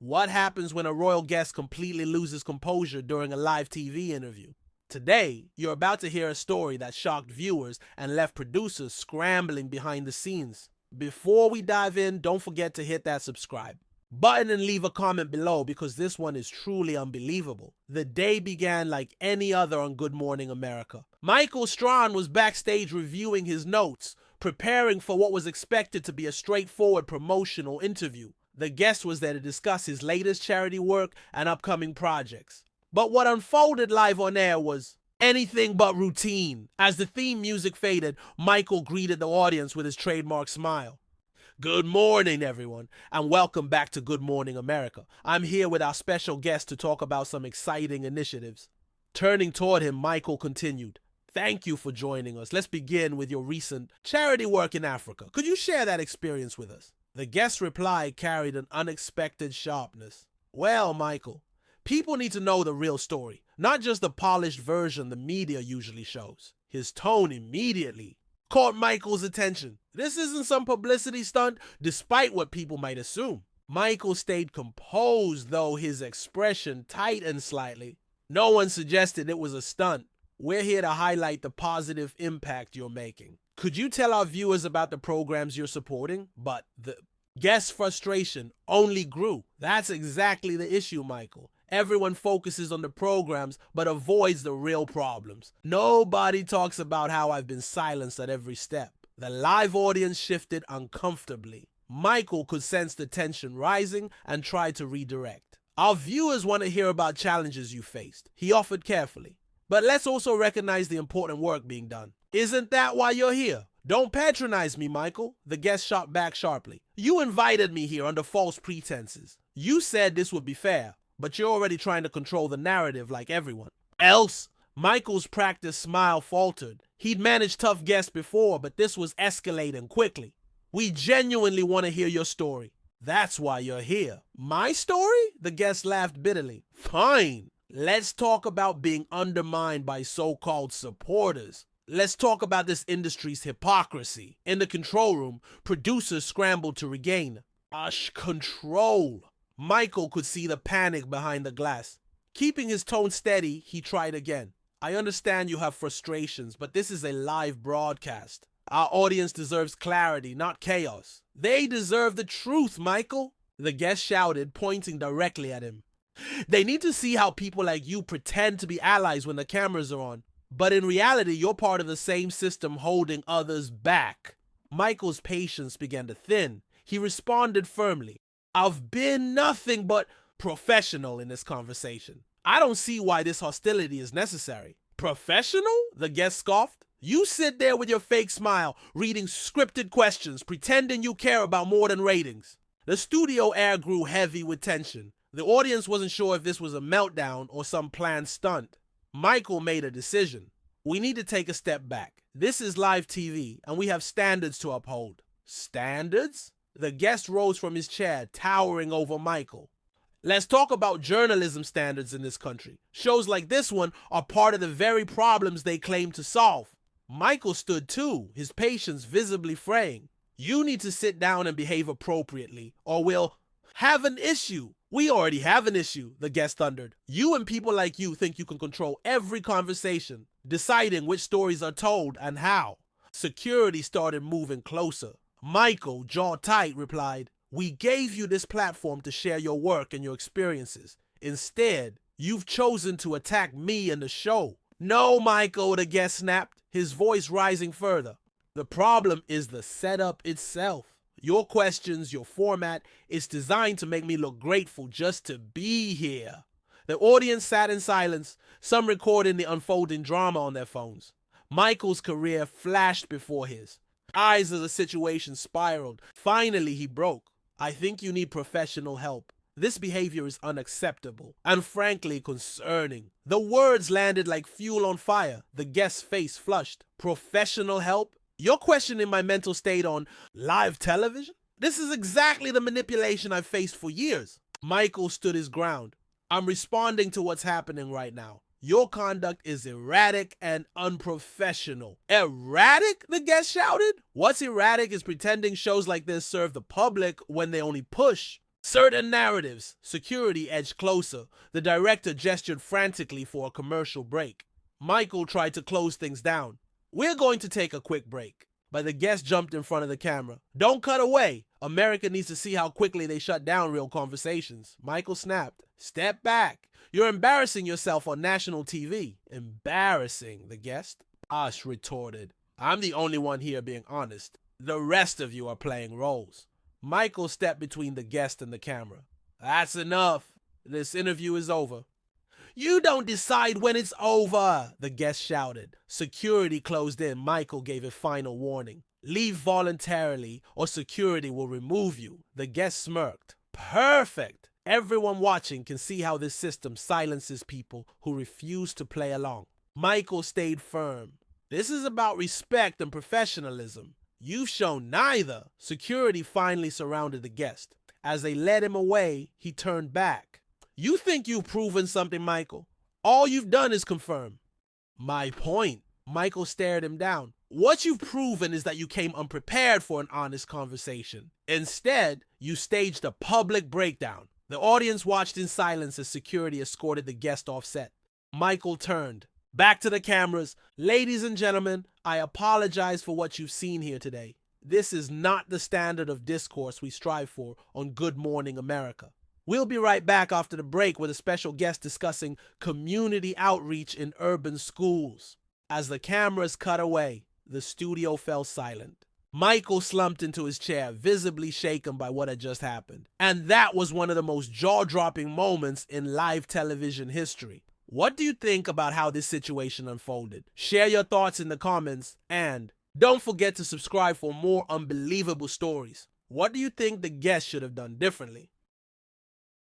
What happens when a royal guest completely loses composure during a live TV interview? Today, you're about to hear a story that shocked viewers and left producers scrambling behind the scenes. Before we dive in, don't forget to hit that subscribe button and leave a comment below because this one is truly unbelievable. The day began like any other on Good Morning America. Michael Strahan was backstage reviewing his notes, preparing for what was expected to be a straightforward promotional interview. The guest was there to discuss his latest charity work and upcoming projects. But what unfolded live on air was anything but routine. As the theme music faded, Michael greeted the audience with his trademark smile. Good morning, everyone, and welcome back to Good Morning America. I'm here with our special guest to talk about some exciting initiatives. Turning toward him, Michael continued, "Thank you for joining us. Let's begin with your recent charity work in Africa. Could you share that experience with us?" The guest's reply carried an unexpected sharpness. "Well, Michael, people need to know the real story, not just the polished version the media usually shows." His tone immediately caught Michael's attention. This isn't some publicity stunt, despite what people might assume. Michael stayed composed, though his expression tightened slightly. "No one suggested it was a stunt. We're here to highlight the positive impact you're making. Could you tell our viewers about the programs you're supporting?" But the guest's frustration only grew. That's exactly the issue, Michael. Everyone focuses on the programs but avoids the real problems. Nobody talks about how I've been silenced at every step. The live audience shifted uncomfortably. Michael could sense the tension rising and tried to redirect. "Our viewers want to hear about challenges you faced," he offered carefully. "But let's also recognize the important work being done. Isn't that why you're here?" "Don't patronize me, Michael," the guest shot back sharply. "You invited me here under false pretenses. You said this would be fair, but you're already trying to control the narrative like everyone else." Michael's practiced smile faltered. He'd managed tough guests before, but this was escalating quickly. "We genuinely want to hear your story. That's why you're here." "My story?" The guest laughed bitterly. "Fine. Let's talk about being undermined by so-called supporters. Let's talk about this industry's hypocrisy." In the control room, producers scrambled to regain control. Michael could see the panic behind the glass. Keeping his tone steady, he tried again. "I understand you have frustrations, but this is a live broadcast. Our audience deserves clarity, not chaos." "They deserve the truth, Michael," the guest shouted, pointing directly at him. "They need to see how people like you pretend to be allies when the cameras are on, but in reality, you're part of the same system holding others back." Michael's patience began to thin. He responded firmly, "I've been nothing but professional in this conversation. I don't see why this hostility is necessary." "Professional?" the guest scoffed. "You sit there with your fake smile, reading scripted questions, pretending you care about more than ratings." The studio air grew heavy with tension. The audience wasn't sure if this was a meltdown or some planned stunt. Michael made a decision. "We need to take a step back. This is live TV, and we have standards to uphold." "Standards?" The guest rose from his chair, towering over Michael. "Let's talk about journalism standards in this country. Shows like this one are part of the very problems they claim to solve." Michael stood too, his patience visibly fraying. "You need to sit down and behave appropriately, or we'll have an issue." "We already have an issue," the guest thundered. "You and people like you think you can control every conversation, deciding which stories are told and how." Security started moving closer. Michael, jaw tight, replied, "We gave you this platform to share your work and your experiences. Instead, you've chosen to attack me and the show." "No, Michael," the guest snapped, his voice rising further. "The problem is the setup itself. Your questions, your format, is designed to make me look grateful just to be here." The audience sat in silence, some recording the unfolding drama on their phones. Michael's career flashed before his eyes as the situation spiraled. Finally, he broke. "I think you need professional help. This behavior is unacceptable and frankly concerning." The words landed like fuel on fire. The guest's face flushed. "Professional help? You're questioning my mental state on live television? This is exactly the manipulation I've faced for years." Michael stood his ground. "I'm responding to what's happening right now. Your conduct is erratic and unprofessional." "Erratic?" the guest shouted. "What's erratic is pretending shows like this serve the public when they only push Certain narratives, security edged closer. The director gestured frantically for a commercial break. Michael tried to close things down. We're going to take a quick break. But the guest jumped in front of the camera. Don't cut away. America needs to see how quickly they shut down real conversations. Michael snapped. Step back. You're embarrassing yourself on national TV. Embarrassing, the guest. Ash retorted. I'm the only one here being honest. The rest of you are playing roles. Michael stepped between the guest and the camera. That's enough. This interview is over. You don't decide when it's over, the guest shouted. Security closed in. Michael gave a final warning. Leave voluntarily or security will remove you. The guest smirked. Perfect. Everyone watching can see how this system silences people who refuse to play along. Michael stayed firm. This is about respect and professionalism. You've shown neither. Security finally surrounded the guest. As they led him away, he turned back. You think you've proven something, Michael? All you've done is confirm. My point. Michael stared him down. What you've proven is that you came unprepared for an honest conversation. Instead, you staged a public breakdown. The audience watched in silence as security escorted the guest off set. Michael turned. Back to the cameras. Ladies and gentlemen, I apologize for what you've seen here today. This is not the standard of discourse we strive for on Good Morning America. We'll be right back after the break with a special guest discussing community outreach in urban schools. As the cameras cut away, the studio fell silent. Michael slumped into his chair, visibly shaken by what had just happened. And that was one of the most jaw-dropping moments in live television history. What do you think about how this situation unfolded? Share your thoughts in the comments, and don't forget to subscribe for more unbelievable stories. What do you think the guest should have done differently?